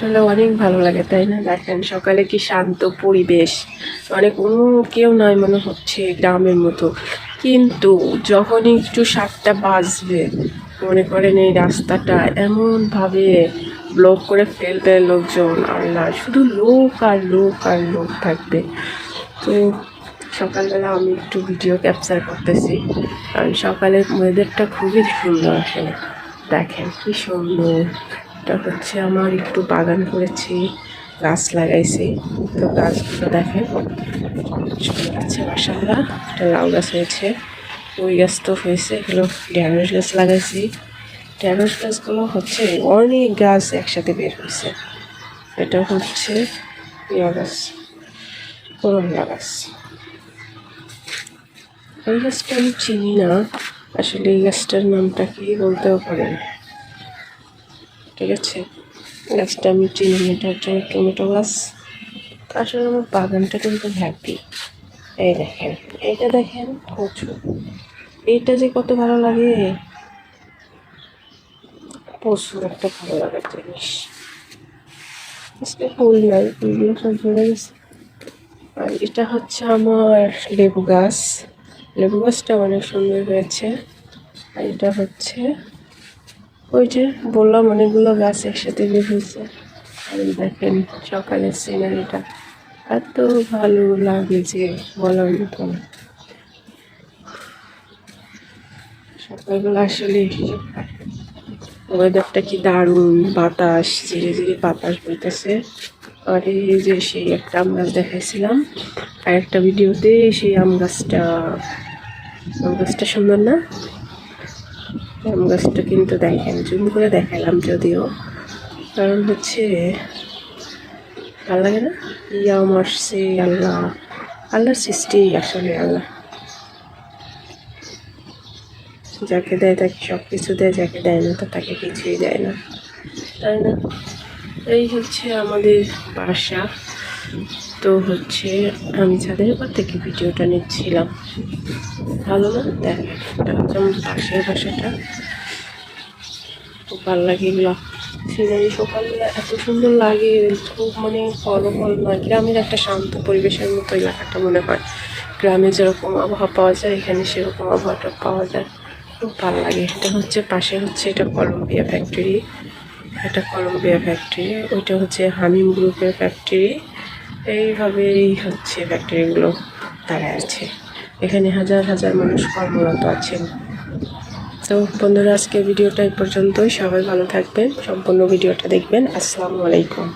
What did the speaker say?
আসলে অনেক ভালো লাগে, তাই না? দেখেন সকালে কি শান্ত পরিবেশ, মানে কোনো কেউ নয় মনে হচ্ছে গ্রামের মতো। কিন্তু যখনই একটু 7টা বাজবে, মনে করেন এই রাস্তাটা এমনভাবে ব্লক করে ফেলবে লোকজন, আল্লাহ, শুধু লোক আর লোক আর লোক থাকবে। তো সকালবেলা আমি একটু ভিডিও ক্যাপচার করতেছি, কারণ সকালের ওয়েদারটা খুবই সুন্দর আসলে। দেখেন কি সুন্দর। এটা হচ্ছে আমার একটু বাগান করেছি, গাছ লাগাইছি। তো গাছগুলো দেখেন সুন্দর আছে মাশাআল্লাহ। একটা লাউ গাছ হয়েছে, ওই গাছ তো হয়েছে, এগুলো ঢেঁড়স গাছ লাগাইছি। ঢেঁড়স গাছগুলো হচ্ছে অনেক গাছ একসাথে বের হয়েছে। এটা হচ্ছে ইয়া গাছ, করলা গাছ। এই গাছটা আমি চিনি না আসলে, এই গাছটার নামটা কি বলতেও পারি না, ঠিক আছে? গাছটা আমি চিনি না। এটা একটা টমেটো গাছ। আসলে আমার বাগানটা কিন্তু হ্যাপি। এই দেখেন, এইটা দেখেন কচু, এইটা যে কত ভালো লাগে, প্রচুর একটা ভালো লাগার জিনিস। আজকে ফুল নাই, ফুলগুলো সব ঝরে গেছে। আর এটা হচ্ছে আমার লেবু গাছ। লেবু গাছটা অনেক সুন্দর হয়েছে। আর এটা হচ্ছে ওই যে বললাম অনেকগুলো গাছ একসাথে বের হয়েছে। আর দেখেন সকালের সিনারিটা এত ভালো লাগে যে বলার মতো না। সকালবেলা আসলে ওয়েদারটা কি দারুণ, বাতাস, ধীরে ধীরে বাতাস বইতেছে। আর এই যে সেই একটা আম গাছ দেখাইছিলাম আর একটা ভিডিওতে, সেই আম গাছটা সুন্দর না? আম গাছটা কিন্তু দেখেন, জুম করে দেখালাম যদিও, কারণ হচ্ছে ভালো লাগে না? আম আসছে, আল্লাহ, আল্লাহর সৃষ্টি আসলে। আল্লাহ যাকে দেয় তাকে সব কিছু দেয়, যাকে দেয় না তো তাকে কিছুই দেয় না, তাই না? এই হচ্ছে আমাদের বাসা। তো হচ্ছে আমি ছাদের উপর থেকে ভিডিওটা নিচ্ছিলাম, ভালো না? দেখেন এটা হচ্ছে আমাদের পাশের বাসাটা, খুব ভালো লাগে এগুলো সিনারি। সকালবেলা এত সুন্দর লাগে, খুব মানে ফল নয়, গ্রামের একটা শান্ত পরিবেশের মতো এলাকাটা মনে হয়। গ্রামে যেরকম আবহাওয়া পাওয়া যায় এখানে সেরকম আবহাওয়াটা পাওয়া যায়, খুব ভালো লাগে। এটা হচ্ছে পাশে হচ্ছে এটা কলম্বিয়া ফ্যাক্টরি, এটা কলম্বিয়া ফ্যাক্টরি, ওইটা হচ্ছে হামিম গ্রুপের ফ্যাক্টরি। এইভাবেই হচ্ছে ফ্যাক্টরিগুলো দাঁড়ায় আছে। এখানে হাজার হাজার মানুষ কর্মরত আছেন। তো বন্ধুরা, আজকে ভিডিওটা এই পর্যন্তই। সবাই ভালো থাকবেন, সম্পূর্ণ ভিডিওটা দেখবেন। আসসালামু আলাইকুম।